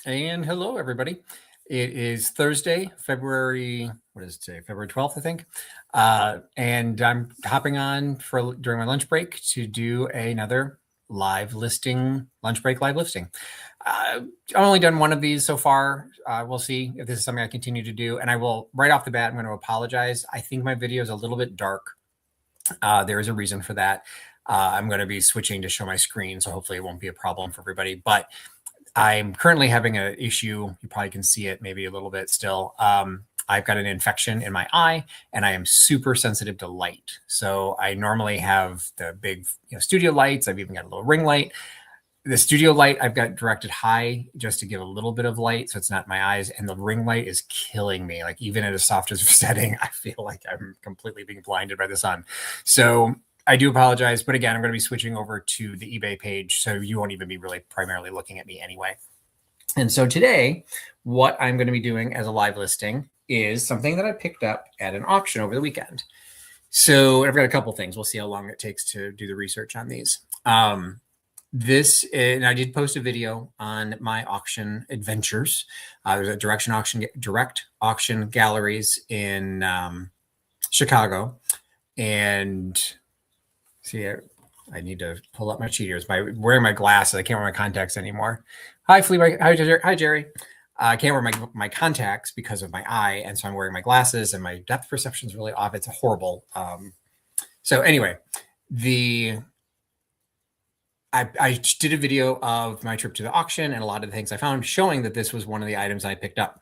And hello, everybody. It is Thursday, February, what is it today? February 12th, I think. And I'm hopping on during my lunch break to do another live listing, Lunchbreak Live Listing. I've only done one of these so far. We'll see if this is something I continue to do. And I will, right off the bat, I'm going to apologize. I think my video is a little bit dark. There is a reason for that. I'm going to be switching to show my screen, so hopefully it won't be a problem for everybody. But I'm currently having an issue. You probably can see it maybe a little bit still. I've got an infection in my eye and I am super sensitive to light. So I normally have the big studio lights. I've even got a little ring light. The studio light I've got directed high just to give a little bit of light so it's not in my eyes. And the ring light is killing me. Like even at a softest setting, I feel like I'm completely being blinded by the sun. So I do apologize, but again, I'm going to be switching over to the eBay page, so you won't even be really primarily looking at me anyway. And so today, what I'm going to be doing as a live listing is something that I picked up at an auction over the weekend. So I've got a couple things. We'll see how long it takes to do the research on these. And I did post a video on my auction adventures. There's a direct auction galleries in Chicago, and see, I need to pull up my cheaters. Wearing my glasses, I can't wear my contacts anymore. Hi, Flea. Hi, Jerry. I can't wear my contacts because of my eye, and so I'm wearing my glasses, and my depth perception is really off. It's horrible. So anyway, I did a video of my trip to the auction and a lot of the things I found, showing that this was one of the items I picked up.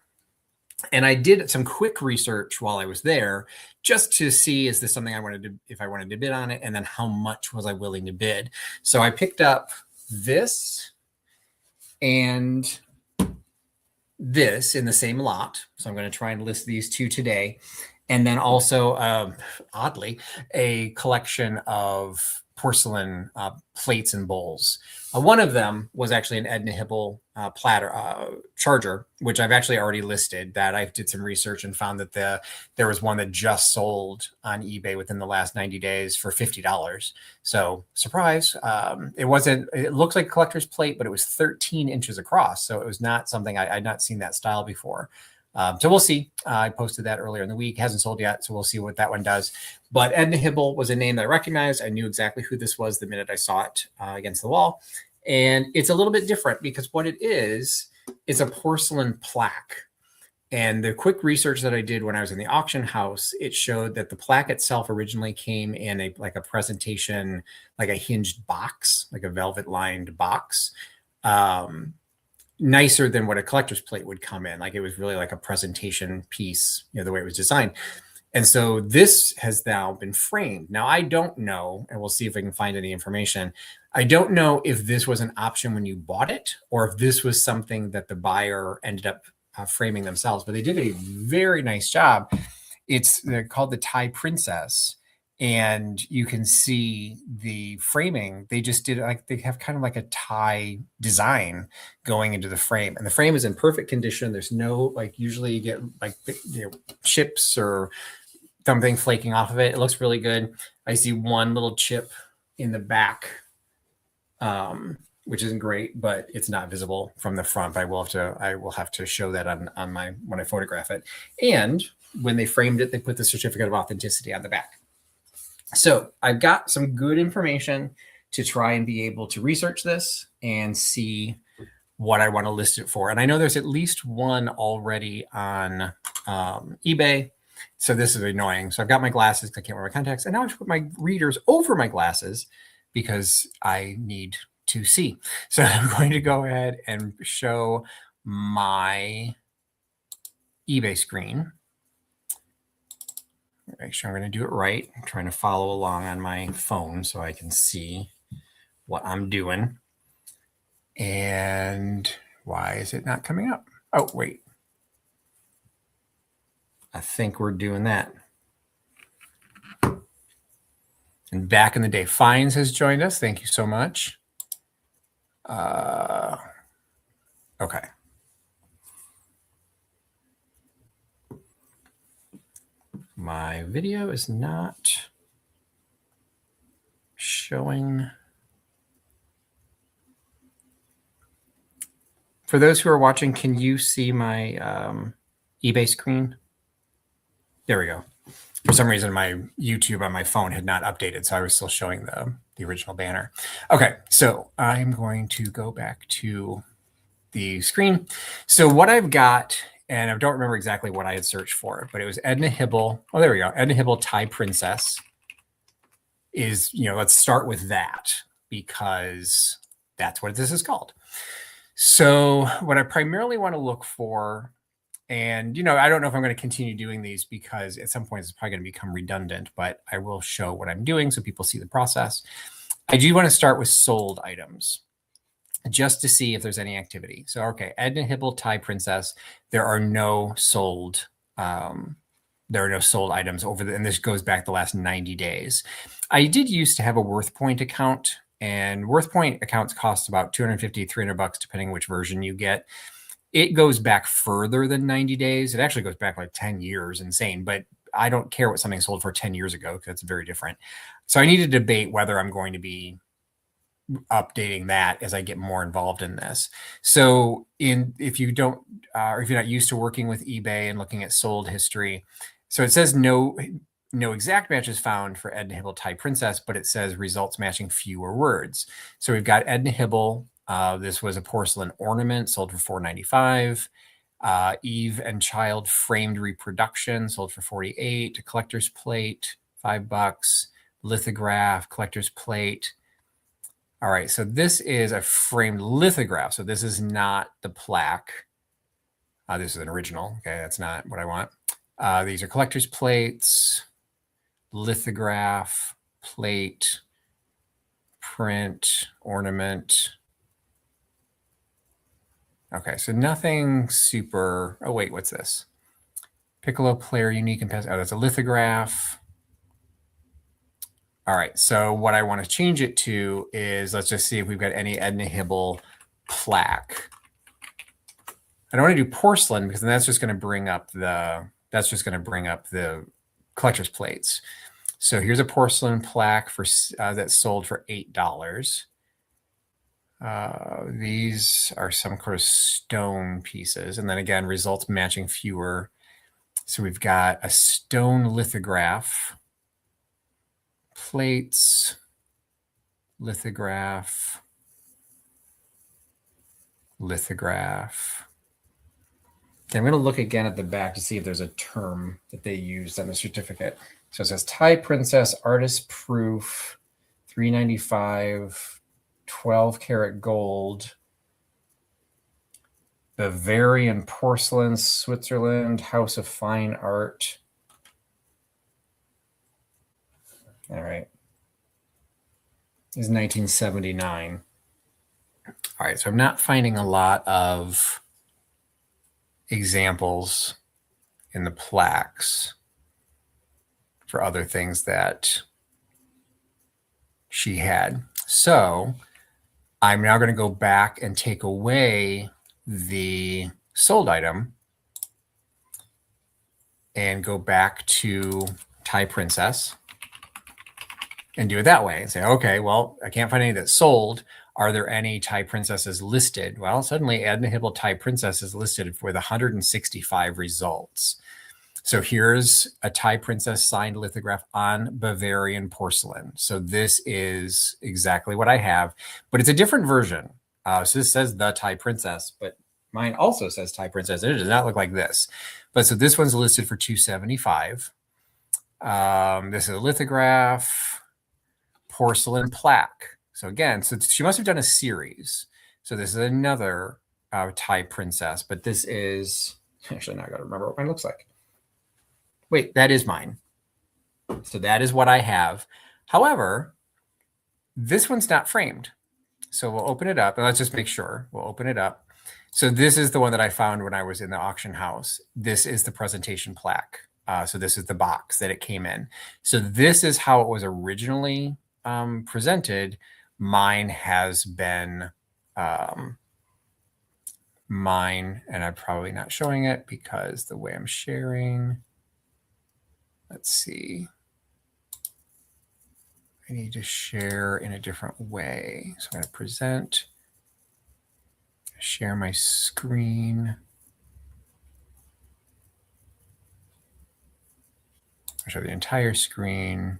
And I did some quick research while I was there just to see, is this something if I wanted to bid on it, and then how much was I willing to bid? So I picked up this and this in the same lot. So I'm going to try and list these two today. And then also, oddly, a collection of porcelain plates and bowls. One of them was actually an Edna Hibble platter charger, which I've actually already listed. That I did some research and found that there was one that just sold on eBay within the last 90 days for $50. So surprise, it looks like a collector's plate, but it was 13 inches across. So it was not something I'd not seen that style before. So we'll see. I posted that earlier in the week. It hasn't sold yet, so we'll see what that one does. But Edna Hibble was a name that I recognized. I knew exactly who this was the minute I saw it against the wall. And it's a little bit different because what it is a porcelain plaque. And the quick research that I did when I was in the auction house, it showed that the plaque itself originally came in a presentation, like a hinged box, like a velvet lined box. Nicer than what a collector's plate would come in. Like it was really like a presentation piece, the way it was designed. And so this has now been framed. Now I don't know, and we'll see if I can find any information. I don't know if this was an option when you bought it, or if this was something that the buyer ended up framing themselves, but they did a very nice job. They're called the Thai Princess. And you can see the framing. They just did they have kind of like a tie design going into the frame, and the frame is in perfect condition. There's no, usually you get chips or something flaking off of it. It looks really good. I see one little chip in the back, which isn't great, but it's not visible from the front. I will have to show that on when I photograph it. And when they framed it, they put the certificate of authenticity on the back. So I've got some good information to try and be able to research this and see what I want to list it for. And I know there's at least one already on eBay. So this is annoying. So I've got my glasses because I can't wear my contacts. And now I have to put my readers over my glasses because I need to see. So I'm going to go ahead and show my eBay screen. Make sure I'm going to do it right. I'm trying to follow along on my phone so I can see what I'm doing. And why is it not coming up? Oh, wait. I think we're doing that. And back in the day, Fines has joined us. Thank you so much. Okay. My video is not showing. For those who are watching, can you see my eBay screen? There we go. For some reason, my YouTube on my phone had not updated, so I was still showing the original banner. Okay, so I'm going to go back to the screen. So what I've got, and I don't remember exactly what I had searched for, but it was Edna Hibble. Oh, there we go. Edna Hibble Thai Princess is, let's start with that because that's what this is called. So what I primarily want to look for, and, I don't know if I'm going to continue doing these because at some point it's probably going to become redundant, but I will show what I'm doing so people see the process. I do want to start with sold items just to see if there's any activity. So, okay, Edna Hibble Thai Princess, there are no sold items and this goes back the last 90 days. I did used to have a WorthPoint account, and WorthPoint accounts cost about $250, $300, depending which version you get. It goes back further than 90 days. It actually goes back like 10 years, insane, but I don't care what something sold for 10 years ago because it's very different. So I need to debate whether I'm going to be updating that as I get more involved in this. So if you don't, or if you're not used to working with eBay and looking at sold history, so it says no exact matches found for Edna Hibble Thai Princess, but it says results matching fewer words. So we've got Edna Hibble. This was a porcelain ornament sold for $4.95. Eve and Child framed reproduction sold for $48. A collector's plate, $5. Lithograph, collector's plate. All right, so this is a framed lithograph. So this is not the plaque. This is an original. Okay, that's not what I want. These are collector's plates, lithograph, plate, print, ornament. Okay, so nothing super. Oh, wait, what's this? Piccolo player, unique and pass. Oh, that's a lithograph. All right, so what I want to change it to is, let's just see if we've got any Edna Hibble plaque. I don't want to do porcelain because then that's just going to bring up the collector's plates. So here's a porcelain plaque for that's sold for $8. These are some kind of stone pieces, and then again, results matching fewer. So we've got a stone lithograph, plates, lithograph. Okay, I'm going to look again at the back to see if there's a term that they used on the certificate. So it says Thai Princess Artist Proof, $3.95, 12 karat gold, Bavarian porcelain, Switzerland, House of Fine Art. All right. This is 1979. All right, so I'm not finding a lot of examples in the plaques for other things that she had. So I'm now going to go back and take away the sold item and go back to Thai Princess and do it that way and say, okay, well, I can't find any that's sold. Are there any Thai princesses listed? Well, suddenly Edna Hibble Thai Princess is listed with 165 results. So here's a Thai princess signed lithograph on Bavarian porcelain. So this is exactly what I have, but it's a different version. So this says the Thai princess, but mine also says Thai princess. It does not look like this. But so this one's listed for $275. This is a lithograph, porcelain plaque. So again, so she must have done a series. So this is another Thai princess, but this is actually, now I got to remember what mine looks like. Wait, that is mine. So that is what I have. However, this one's not framed. So we'll open it up and let's just make sure. We'll open it up. So this is the one that I found when I was in the auction house. This is the presentation plaque. So this is the box that it came in. So this is how it was originally presented. Mine has been and I'm probably not showing it because the way I'm sharing. Let's see. I need to share in a different way. So I'm going to present share my screen. I'll show the entire screen.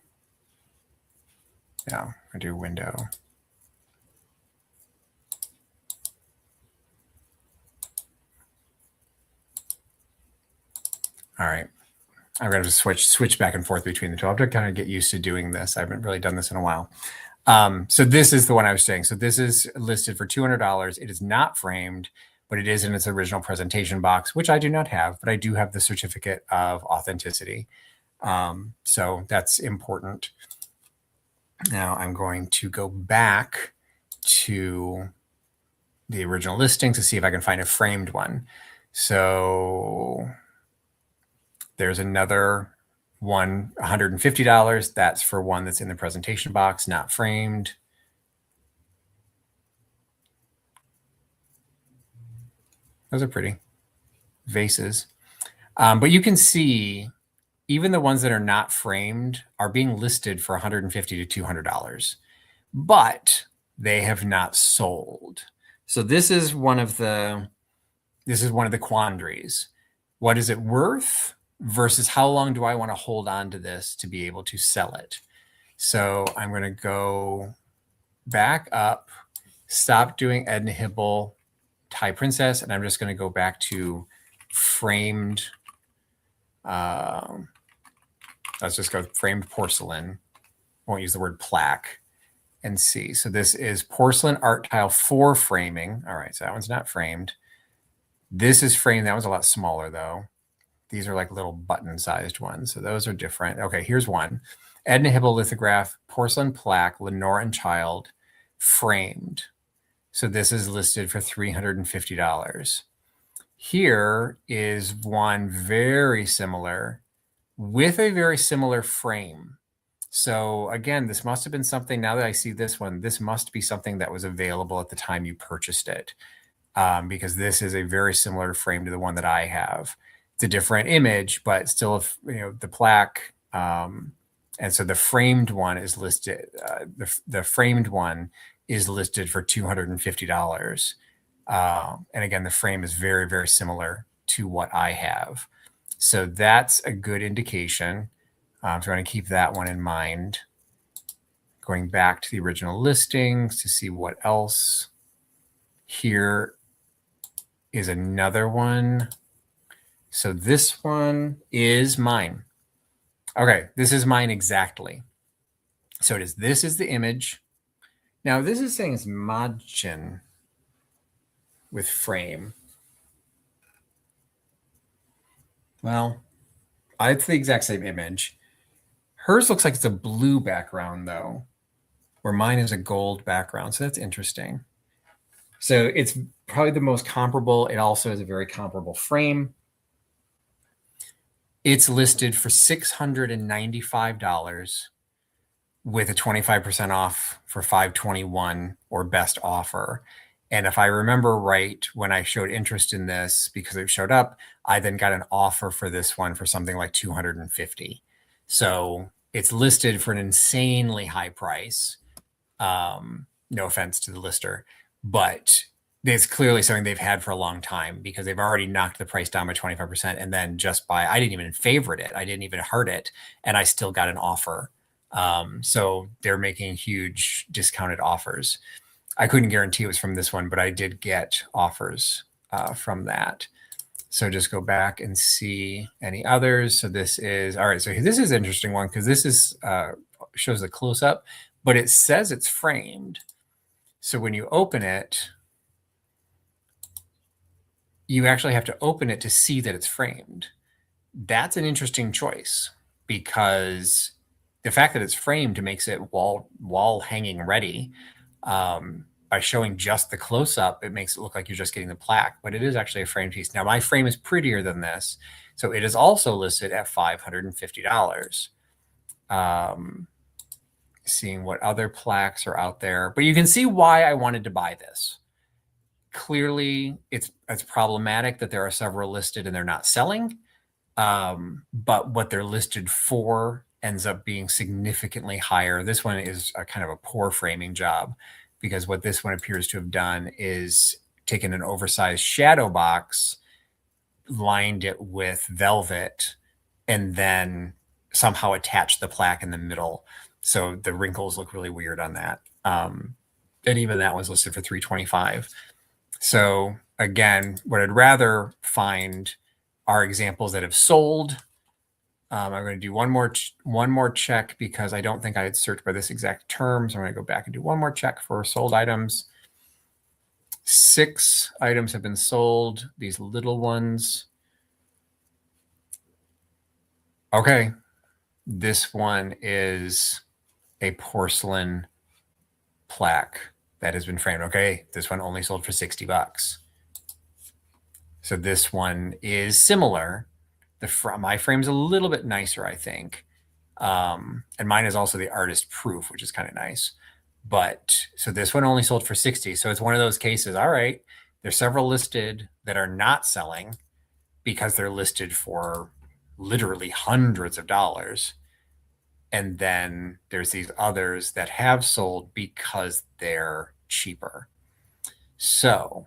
No, I do window. All right. I've got to switch back and forth between the two. I have to kind of get used to doing this. I haven't really done this in a while. So this is the one I was saying. So this is listed for $200. It is not framed, but it is in its original presentation box, which I do not have, but I do have the certificate of authenticity. So that's important. Now I'm going to go back to the original listing to see if I can find a framed one. So there's another one, $150. That's for one that's in the presentation box, not framed. Those are pretty vases. But you can see even the ones that are not framed are being listed for $150 to $200, but they have not sold. So this is one of the quandaries. What is it worth versus how long do I want to hold on to this to be able to sell it? So I'm going to go back up, stop doing Edna Hibble, Thai Princess, and I'm just going to go back to framed. Let's just go framed porcelain. Won't use the word plaque and see. So this is porcelain art tile for framing. All right, so that one's not framed. This is framed. That one's a lot smaller though. These are like little button-sized ones. So those are different. Okay, here's one. Edna Hibble lithograph, porcelain plaque, Lenore and Child, framed. So this is listed for $350. Here is one very similar with a very similar frame. So again, this must have been something, now that I see this one, this must be something that was available at the time you purchased it, because this is a very similar frame to the one that I have. It's a different image, but still, the plaque. And so the framed one is listed. The framed one is listed for $250. And again, the frame is very, very similar to what I have. So that's a good indication. So I'm going to keep that one in mind. Going back to the original listings to see what else. Here is another one. So this one is mine. Okay, this is mine exactly. So it is. This is the image. Now this is saying it's Madchen with frame. Well, it's the exact same image. Hers looks like it's a blue background though, where mine is a gold background. So that's interesting. So it's probably the most comparable. It also is a very comparable frame. It's listed for $695 with a 25% off for $521 or best offer. And if I remember right, when I showed interest in this, because it showed up, I then got an offer for this one for something like $250. So it's listed for an insanely high price. No offense to the lister, but it's clearly something they've had for a long time because they've already knocked the price down by 25%. And then I didn't even favorite it. I didn't even heart it. And I still got an offer. So they're making huge discounted offers. I couldn't guarantee it was from this one, but I did get offers from that. So just go back and see any others. So this is, all right. So this is an interesting one because this is shows a close up, but it says it's framed. So when you open it, you actually have to open it to see that it's framed. That's an interesting choice because the fact that it's framed makes it wall hanging ready. By showing just the close-up, it makes it look like you're just getting the plaque, but it is actually a framed piece. Now, my frame is prettier than this, so it is also listed at $550. Seeing what other plaques are out there, but you can see why I wanted to buy this. Clearly, it's problematic that there are several listed and they're not selling, but what they're listed for ends up being significantly higher. This one is a kind of a poor framing job, because what this one appears to have done is taken an oversized shadow box, lined it with velvet, and then somehow attached the plaque in the middle. So the wrinkles look really weird on that. And even that was listed for $325. So again, what I'd rather find are examples that have sold. I'm going to do one more check because I don't think I had searched by this exact term. So I'm going to go back and do one more check for sold items. 6 items have been sold. These little ones. Okay. This one is a porcelain plaque that has been framed. Okay. This one only sold for $60. So this one is similar. My frame's a little bit nicer, I think. And mine is also the artist proof, which is kind of nice. But so this one only sold for 60. So it's one of those cases. All right, there's several listed that are not selling because they're listed for literally hundreds of dollars. And then there's these others that have sold because they're cheaper. So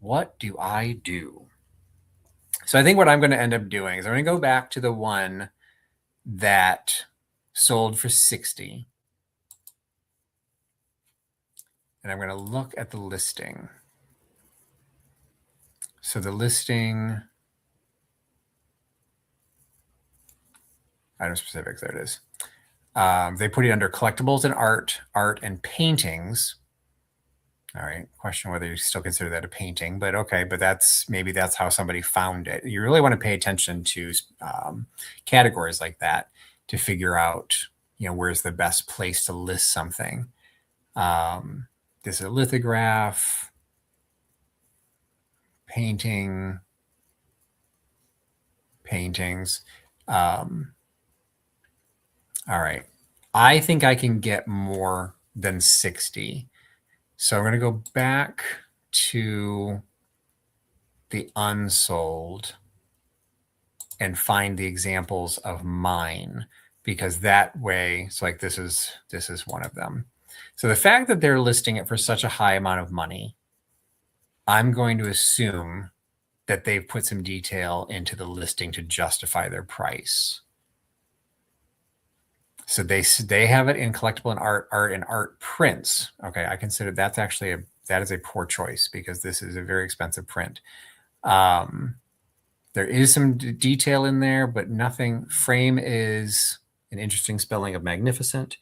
what do I do? So I think what I'm going to end up doing is I'm going to go back to the one that sold for 60. And I'm going to look at the listing. So the listing, item specifics, there it is. They put it under collectibles and art and paintings. All right, question whether you still consider that a painting, but okay, but maybe that's how somebody found it. You really want to pay attention to categories like that to figure out, where's the best place to list something. This is a lithograph, paintings. All right, I think I can get more than 60. So I'm going to go back to the unsold and find the examples of mine, because that way it's like this is one of them. So the fact that they're listing it for such a high amount of money, I'm going to assume that they've put some detail into the listing to justify their price. So they have it in collectible and art and art prints. Okay, I consider that is a poor choice because this is a very expensive print. There is some detail in there, but nothing. Frame is an interesting spelling of magnificent.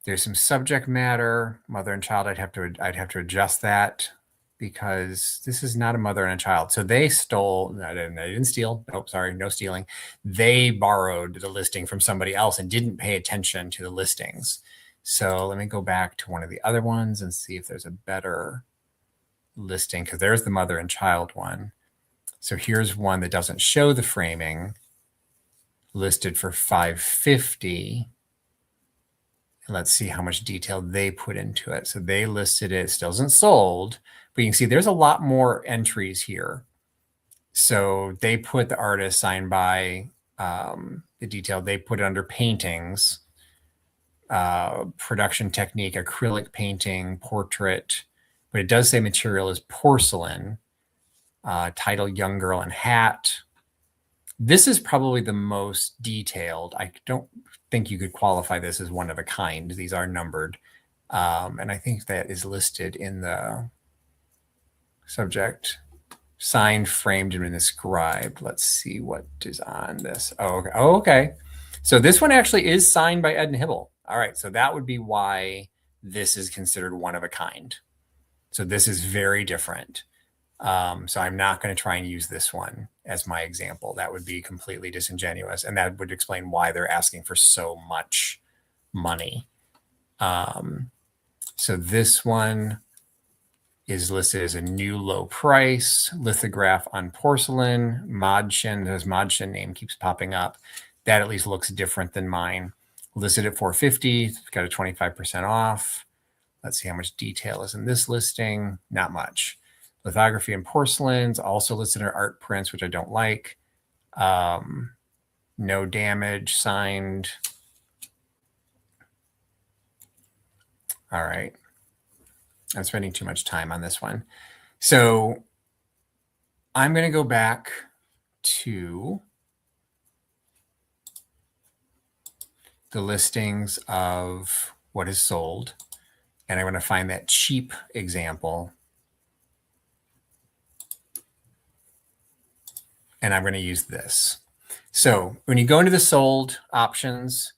There's some subject matter, mother and child. I'd have to adjust that because this is not a mother and a child. So they stole. They didn't steal. Oh, sorry, no stealing. They borrowed the listing from somebody else and didn't pay attention to the listings. So let me go back to one of the other ones and see if there's a better listing, because there's the mother and child one. So here's one that doesn't show the framing, listed for $550. And let's see how much detail they put into it. So they listed it, still isn't sold, but you can see there's a lot more entries here. So they put the artist signed by the detail. They put it under paintings, production technique, acrylic painting, portrait, but it does say material is porcelain. Title, young girl in hat. This is probably the most detailed. I don't think you could qualify this as one of a kind. These are numbered. And I think that is listed in the subject. Signed, framed, and inscribed. Let's see what is on this. Oh, okay. So this one actually is signed by Ed and Hibble. All right, so that would be why this is considered one of a kind. So this is very different. So I'm not going to try and use this one as my example. That would be completely disingenuous. And that would explain why they're asking for so much money. So this one is listed as a new low price, lithograph on porcelain, Madchen. His Madchen name keeps popping up. That at least looks different than mine. Listed at $450. It's got a 25% off. Let's see how much detail is in this listing. Not much. Lithography and porcelains, also listed under art prints, which I don't like. No damage, signed. All right. I'm spending too much time on this one. So I'm going to go back to the listings of what is sold, and I'm going to find that cheap example, and I'm going to use this. So when you go into the sold options,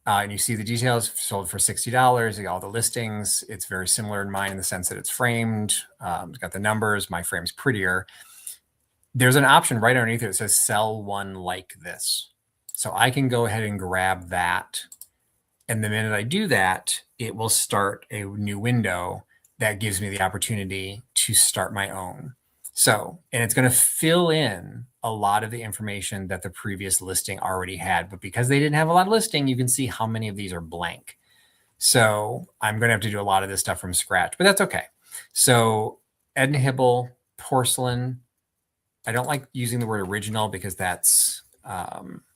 and you see the details, sold for $60, all the listings, it's very similar in mine in the sense that it's framed. It's got the numbers. My frame's prettier. There's an option right underneath it that says sell one like this. So I can go ahead and grab that. And the minute I do that, it will start a new window that gives me the opportunity to start my own. So, and it's going to fill in a lot of the information that the previous listing already had. But because they didn't have a lot of listing, you can see how many of these are blank. So I'm going to have to do a lot of this stuff from scratch, but that's okay. So Edna Hibble, porcelain. I don't like using the word original because that's,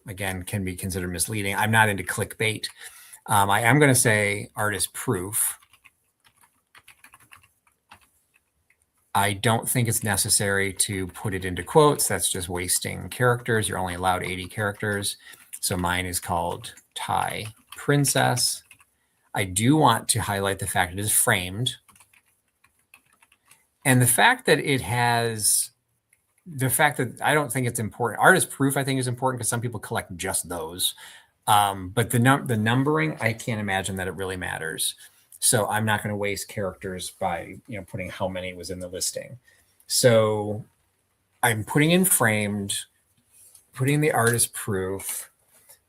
again, can be considered misleading. I'm not into clickbait. I am going to say artist proof. I don't think it's necessary to put it into quotes. That's just wasting characters. You're only allowed 80 characters. So mine is called Thai Princess. I do want to highlight the fact it is framed. And the fact that it has, the fact that I don't think it's important. Artist proof I think is important because some people collect just those. But the numbering, I can't imagine that it really matters. So I'm not going to waste characters by, putting how many was in the listing. So I'm putting in framed, putting the artist proof.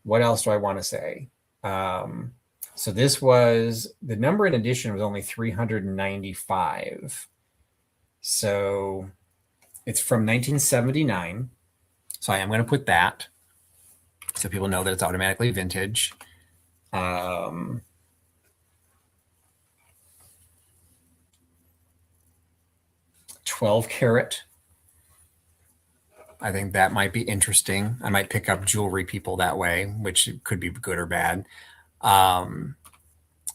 What else do I want to say? So this was, the number in addition was only 395. So it's from 1979. So I am going to put that so people know that it's automatically vintage. 12 karat. I think that might be interesting. I might pick up jewelry people that way, which could be good or bad. So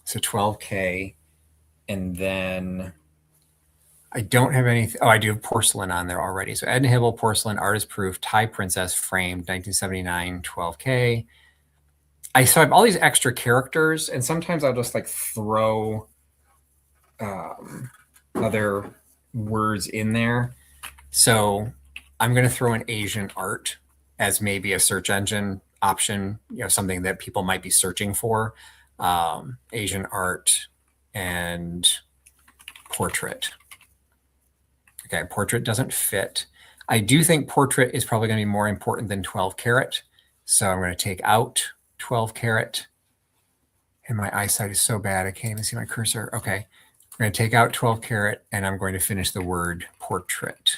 12K. And then I don't have anything. Oh, I do have porcelain on there already. So Edna Hibble, porcelain, artist proof, Thai Princess, framed, 1979, 12K. I have all these extra characters, and sometimes I'll just like throw other words in there. So I'm going to throw in Asian art as maybe a search engine option, something that people might be searching for. Asian art and portrait. Okay, portrait doesn't fit. I do think portrait is probably going to be more important than 12 karat. So I'm going to take out 12 karat. And my eyesight is so bad, I can't even see my cursor. Okay, I'm going to take out 12 karat, and I'm going to finish the word portrait.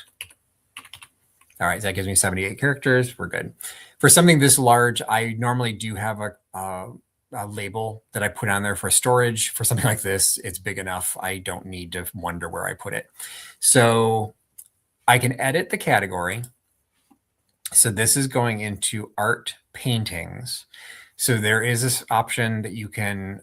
All right, so that gives me 78 characters. We're good. For something this large, I normally do have a label that I put on there for storage. For something like this, it's big enough. I don't need to wonder where I put it. So I can edit the category. So this is going into art paintings. So there is this option that you can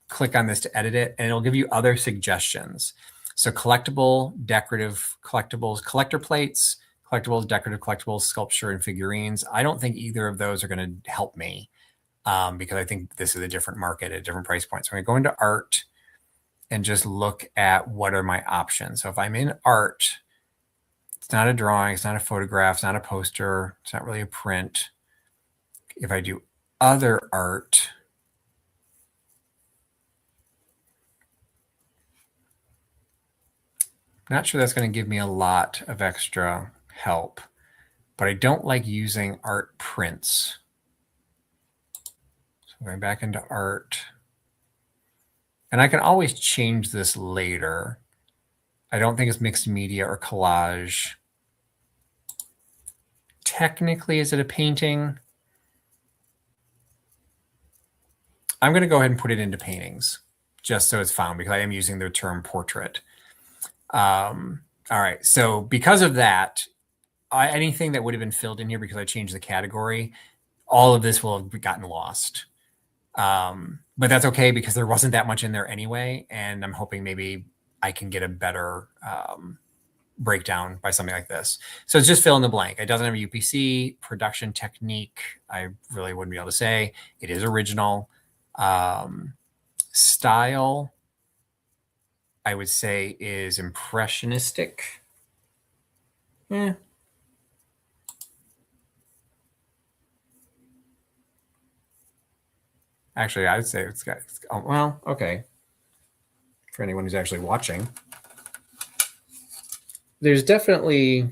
click on this to edit it, and it'll give you other suggestions. So collectible, decorative collectibles, collector plates, collectibles, decorative collectibles, sculpture, and figurines. I don't think either of those are going to help me because I think this is a different market at a different price point. So I'm going to go into art and just look at what are my options. So if I'm in art, it's not a drawing, it's not a photograph, it's not a poster, it's not really a print. If I do other art, I'm not sure that's going to give me a lot of extra help, but I don't like using art prints. So going back into art, and I can always change this later. I don't think it's mixed media or collage. Technically, is it a painting? I'm going to go ahead and put it into paintings just so it's found because I am using the term portrait. All right. So because of that, anything that would have been filled in here because I changed the category, all of this will have gotten lost. But that's okay because there wasn't that much in there anyway. And I'm hoping maybe I can get a better breakdown by something like this. So it's just fill in the blank. It doesn't have a UPC. Production technique, I really wouldn't be able to say. It is original. Style, I would say, is impressionistic. Actually, I would say it's got, well, okay. For anyone who's actually watching, there's definitely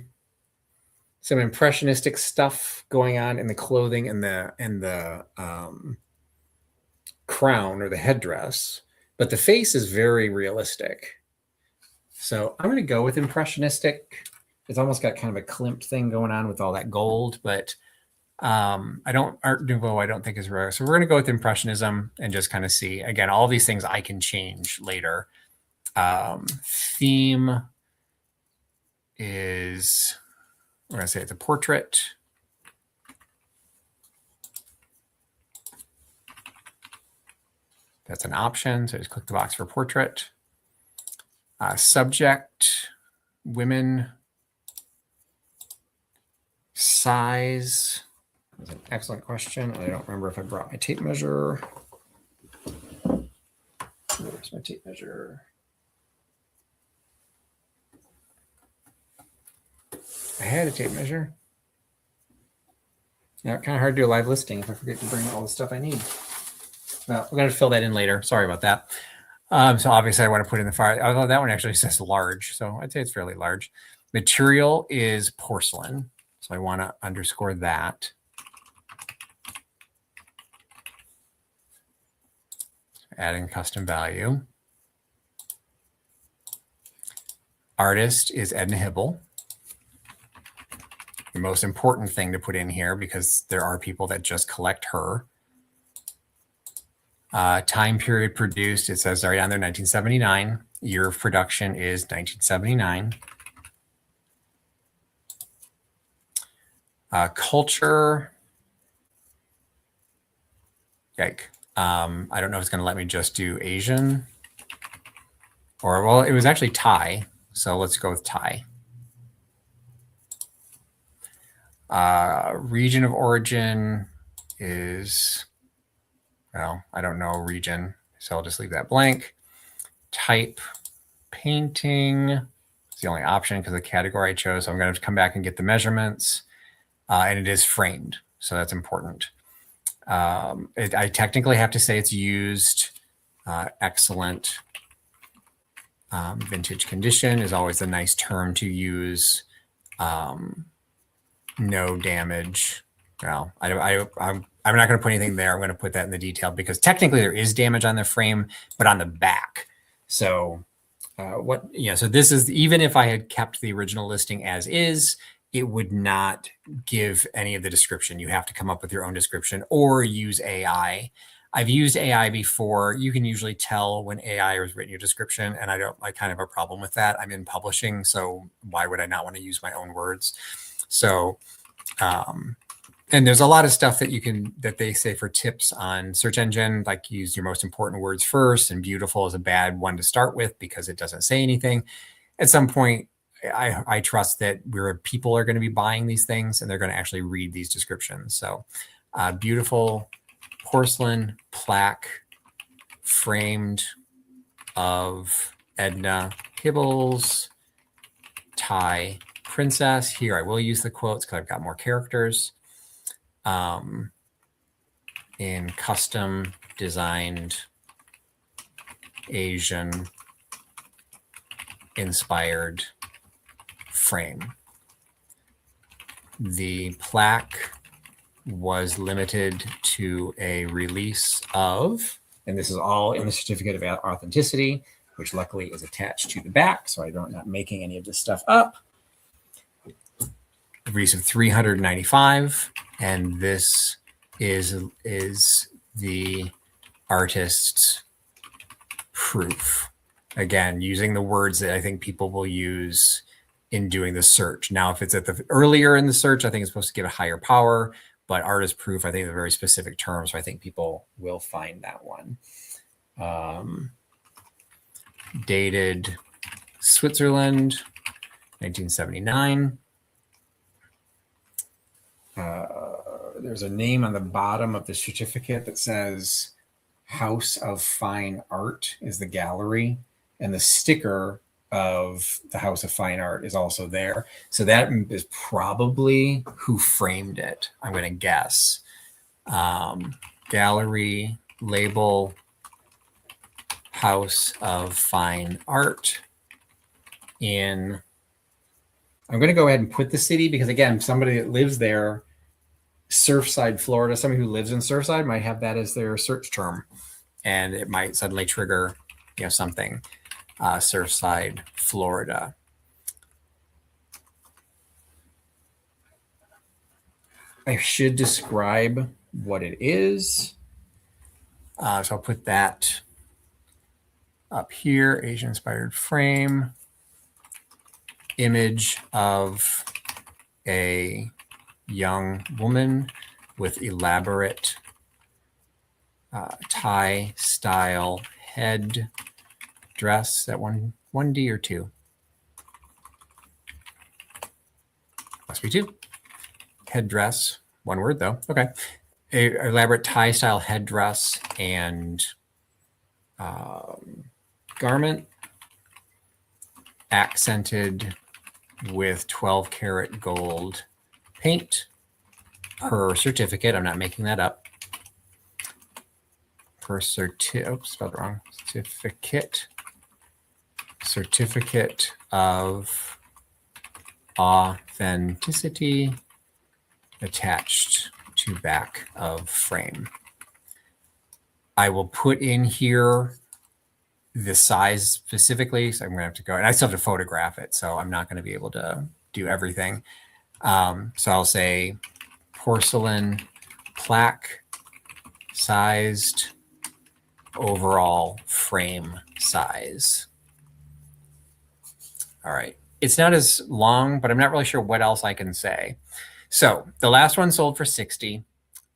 some impressionistic stuff going on in the clothing and the crown or the headdress, but the face is very realistic. So I'm going to go with impressionistic. It's almost got kind of a Klimt thing going on with all that gold, but Art Nouveau, I don't think is rare. So we're going to go with impressionism and just kind of see. Again, all these things I can change later. Theme is, we're going to say it's a portrait. That's an option. So just click the box for portrait. Subject, women. Size. That's an excellent question. I don't remember if I brought my tape measure. Where's my tape measure? I had a tape measure. Now, kind of hard to do a live listing if I forget to bring all the stuff I need. Well, we're going to fill that in later. Sorry about that. So obviously I want to put in the fire, although that one actually says large. So I'd say it's fairly large. Material is porcelain. So I want to underscore that. Adding custom value. Artist is Edna Hibble. The most important thing to put in here because there are people that just collect her. Time period produced, it says right on there, 1979. Year of production is 1979. Culture. Yike. I don't know if it's going to let me just do Asian. Or, well, it was actually Thai. So let's go with Thai. Region of origin is, well, I don't know region. So I'll just leave that blank. Type, painting. It's the only option because of the category I chose. So I'm going to come back and get the measurements. And it is framed. So that's important. I technically have to say it's used. Excellent. Vintage condition is always a nice term to use. No damage. Well, I'm not going to put anything there. I'm going to put that in the detail because technically there is damage on the frame, but on the back. So so this is, even if I had kept the original listing as is, it would not give any of the description. You have to come up with your own description or use AI. I've used AI before. You can usually tell when AI has written your description, and I kind of have a problem with that. I'm in publishing, so why would I not want to use my own words? So, and there's a lot of stuff that they say for tips on search engine, like use your most important words first, and beautiful is a bad one to start with because it doesn't say anything. At some point, I trust that people are going to be buying these things and they're going to actually read these descriptions. So beautiful porcelain plaque framed of Edna Hibble's Thai princess. Here, I will use the quotes because I've got more characters. In custom designed Asian inspired frame. The plaque was limited to a release of, and this is all in the certificate of authenticity, which luckily is attached to the back, so I'm not making any of this stuff up. A release of 395, and this is the artist's proof. Again, using the words that I think people will use in doing the search. Now, if it's earlier in the search, I think it's supposed to give a higher power. but artist proof, I think, is a very specific term. So I think people will find that one. Dated Switzerland, 1979. There's a name on the bottom of the certificate that says House of Fine Art is the gallery, and the sticker of the House of Fine Art is also there. So that is probably who framed it, I'm going to guess. Gallery, label, House of Fine Art in, I'm going to go ahead and put the city because, again, somebody that lives there, Surfside, Florida, somebody who lives in Surfside might have that as their search term, and it might suddenly trigger, something. Surfside, Florida. I should describe what it is. So I'll put that up here. Asian inspired frame. Image of a young woman with elaborate Thai style head dress. That 1D or 2? Must be 2. Headdress, one word though. Okay. A elaborate Thai style headdress and garment accented with 12 karat gold paint per certificate. I'm not making that up. Per spelled wrong. Certificate of authenticity attached to back of frame. I will put in here the size specifically. So I'm going to have to go, and I still have to photograph it. So I'm not going to be able to do everything. So I'll say porcelain plaque sized overall frame size. All right. It's not as long, but I'm not really sure what else I can say. So the last one sold for 60.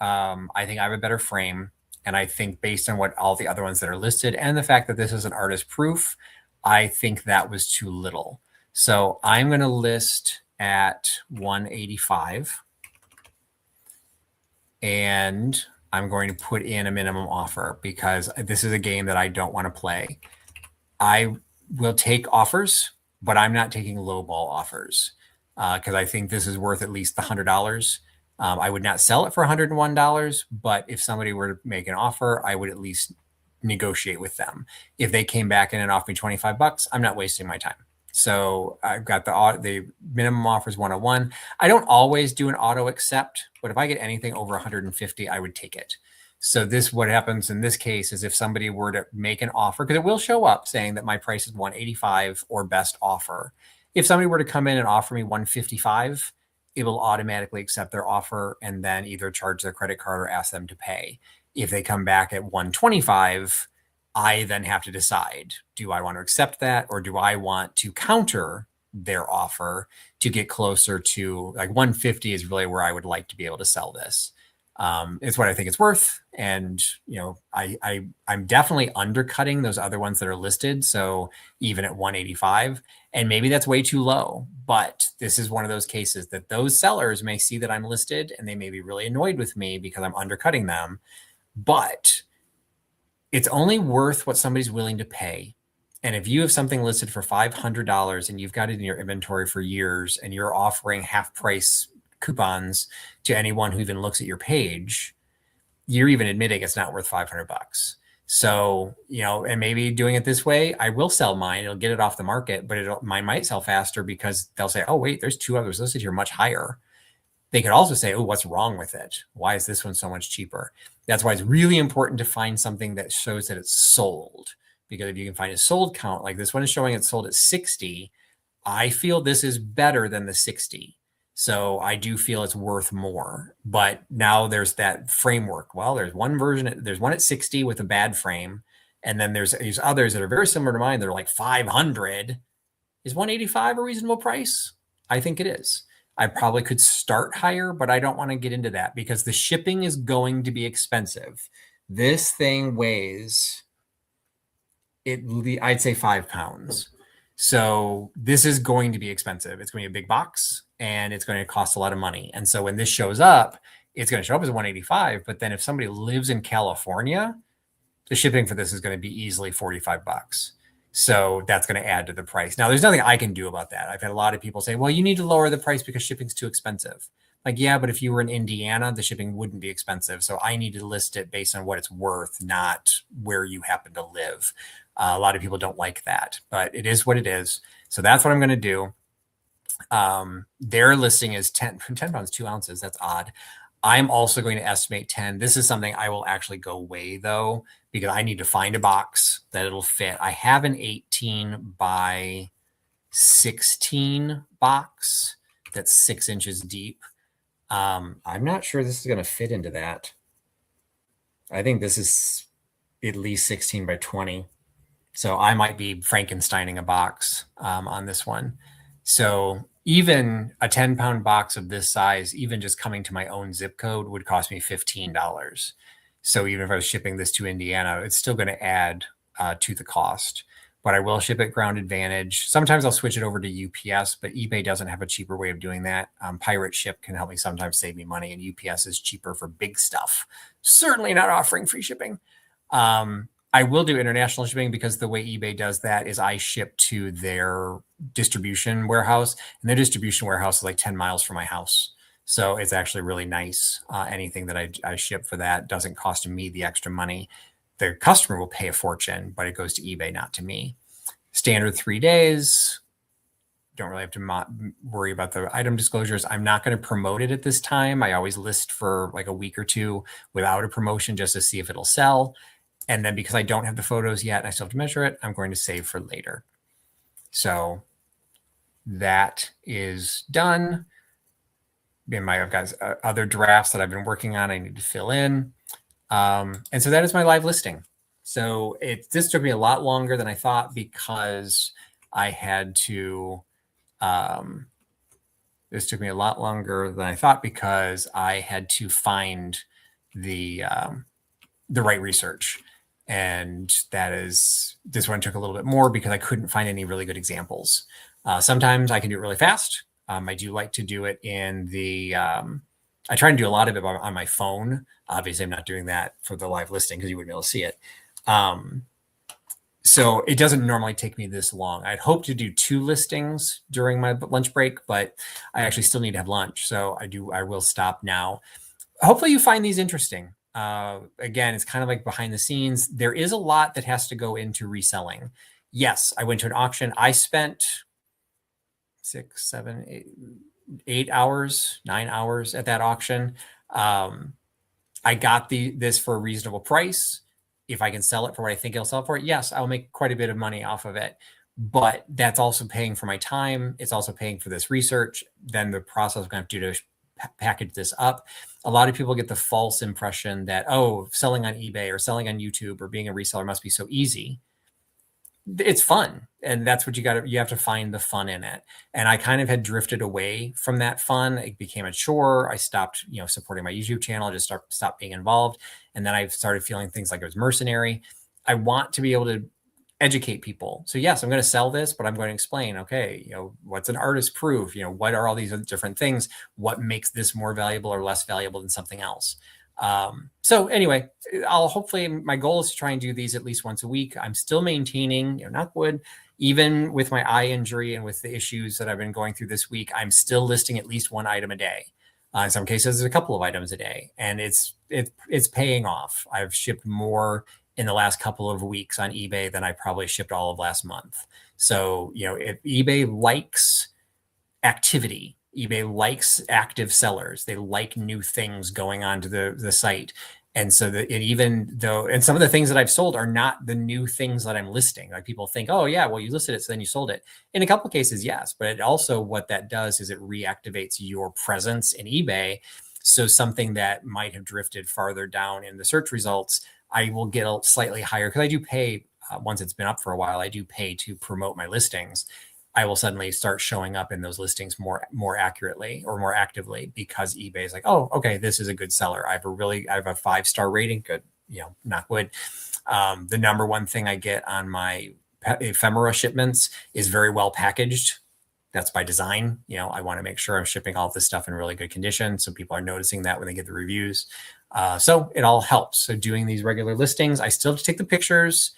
I think I have a better frame. And I think based on what all the other ones that are listed and the fact that this is an artist proof, I think that was too little. So I'm going to list at 185. And I'm going to put in a minimum offer because this is a game that I don't want to play. I will take offers, but I'm not taking lowball offers because I think this is worth at least the $100. I would not sell it for $101, but if somebody were to make an offer, I would at least negotiate with them. If they came back in and offered me 25 bucks, I'm not wasting my time. So I've got the minimum offers 101. I don't always do an auto accept, but if I get anything over 150, I would take it. So what happens in this case is if somebody were to make an offer, because it will show up saying that my price is 185 or best offer. If somebody were to come in and offer me 155, it will automatically accept their offer and then either charge their credit card or ask them to pay. If they come back at 125, I then have to decide, do I want to accept that or do I want to counter their offer to get closer to like 150 is really where I would like to be able to sell this. It's what I think it's worth. And, I'm definitely undercutting those other ones that are listed. So even at 185, and maybe that's way too low, but this is one of those cases that those sellers may see that I'm listed and they may be really annoyed with me because I'm undercutting them, but it's only worth what somebody's willing to pay. And if you have something listed for $500 and you've got it in your inventory for years and you're offering half price coupons to anyone who even looks at your page, you're even admitting it's not worth $500. So, and maybe doing it this way, I will sell mine. It'll get it off the market, but mine might sell faster because they'll say, oh, wait, there's 2 others listed here much higher. They could also say, oh, what's wrong with it? Why is this one so much cheaper? That's why it's really important to find something that shows that it's sold. Because if you can find a sold count, like this one is showing it's sold at 60, I feel this is better than the 60. So I do feel it's worth more. But now there's that framework. Well, there's one version, there's one at 60 with a bad frame. And then there's these others that are very similar to mine. They're like 500. Is 185 a reasonable price? I think it is. I probably could start higher, but I don't want to get into that because the shipping is going to be expensive. This thing weighs I'd say 5 pounds. So this is going to be expensive. It's going to be a big box and it's going to cost a lot of money. And so when this shows up, it's going to show up as 185. But then if somebody lives in California, the shipping for this is going to be easily $45. So that's going to add to the price. Now, there's nothing I can do about that. I've had a lot of people say, well, you need to lower the price because shipping's too expensive. Like, yeah, but if you were in Indiana, the shipping wouldn't be expensive. So I need to list it based on what it's worth, not where you happen to live. A lot of people don't like that, but it is what it is. So that's what I'm going to do. Their listing is 10 pounds, 2 ounces. That's odd. I'm also going to estimate 10. This is something I will actually go weigh though, because I need to find a box that it'll fit. I have an 18 by 16 box that's 6 inches deep. I'm not sure this is going to fit into that. I think this is at least 16 by 20. So I might be Frankensteining a box on this one. So even a 10-pound box of this size, even just coming to my own zip code would cost me $15. So even if I was shipping this to Indiana, it's still going to add to the cost. But I will ship it Ground Advantage. Sometimes I'll switch it over to UPS, but eBay doesn't have a cheaper way of doing that. Pirate Ship can help me sometimes save me money, and UPS is cheaper for big stuff. Certainly not offering free shipping. I will do international shipping because the way eBay does that is I ship to their distribution warehouse, and their distribution warehouse is like 10 miles from my house. So it's actually really nice. Anything that I ship for that doesn't cost me the extra money. The customer will pay a fortune, but it goes to eBay, not to me. Standard 3 days. Don't really have to worry about the item disclosures. I'm not going to promote it at this time. I always list for like a week or two without a promotion just to see if it'll sell. And then because I don't have the photos yet and I still have to measure it, I'm going to save for later. So that is done. I've got other drafts that I've been working on. I need to fill in. And so that is my live listing. So this took me a lot longer than I thought because I had to, this took me a lot longer than I thought because I had to find the right research. And this one took a little bit more because I couldn't find any really good examples. Sometimes I can do it really fast. I do like to do it in I try and do a lot of it on my phone. Obviously, I'm not doing that for the live listing because you wouldn't be able to see it. So it doesn't normally take me this long. I'd hope to do 2 listings during my lunch break, but I actually still need to have lunch. So I will stop now. Hopefully you find these interesting. Again, it's kind of like behind the scenes. There is a lot that has to go into reselling. Yes, I went to an auction. I spent 6, 7, 8 hours, 9 hours at that auction. I got this for a reasonable price. If I can sell it for what I think it'll sell for, yes, I'll make quite a bit of money off of it. But that's also paying for my time. It's also paying for this research. Then the process I'm going to have to do to package this up. A lot of people get the false impression that, oh, selling on eBay or selling on YouTube or being a reseller must be so easy. It's fun. And that's what you have to find the fun in it. And I kind of had drifted away from that fun. It became a chore. I stopped, supporting my YouTube channel, just stopped being involved. And then I started feeling things like it was mercenary. I want to be able to educate people. So yes, I'm going to sell this, but I'm going to explain, okay, what's an artist proof? What are all these different things? What makes this more valuable or less valuable than something else? So anyway, hopefully my goal is to try and do these at least once a week. I'm still maintaining, knock wood, even with my eye injury and with the issues that I've been going through this week, I'm still listing at least 1 item a day. In some cases, a couple of items a day, and it's paying off. I've shipped more in the last couple of weeks on eBay than I probably shipped all of last month. So, if eBay likes activity, eBay likes active sellers. They like new things going onto the site. And so and some of the things that I've sold are not the new things that I'm listing. Like people think, oh yeah, well you listed it, so then you sold it. In a couple of cases, yes, but it also, what that does is it reactivates your presence in eBay. So something that might have drifted farther down in the search results, I will get a slightly higher, because I do pay, once it's been up for a while, I do pay to promote my listings. I will suddenly start showing up in those listings more accurately or more actively, because eBay is like, oh, okay, this is a good seller. I have a 5-star rating. Good, knock wood. The number one thing I get on my ephemera shipments is very well packaged. That's by design. I want to make sure I'm shipping all this stuff in really good condition, so people are noticing that when they get the reviews. So it all helps. So doing these regular listings, I still have to take the pictures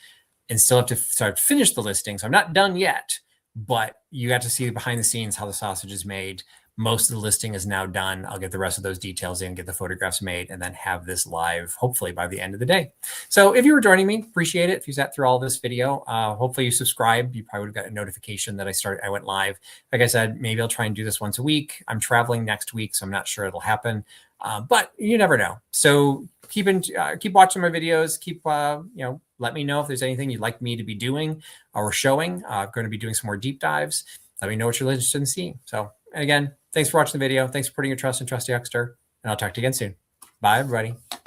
and still have to start to finish the listing. So I'm not done yet, but you got to see behind the scenes how the sausage is made. Most of the listing is now done. I'll get the rest of those details in, get the photographs made, and then have this live, hopefully by the end of the day. So if you were joining me, appreciate it. If you sat through all this video, hopefully you subscribed. You probably would have got a notification that I went live. Like I said, maybe I'll try and do this once a week. I'm traveling next week, so I'm not sure it'll happen. But you never know. So keep watching my videos. Let me know if there's anything you'd like me to be doing or showing. I'm going to be doing some more deep dives. Let me know what you're interested in seeing. So, and again, thanks for watching the video. Thanks for putting your trust in Trusty Huckster, and I'll talk to you again soon. Bye, everybody.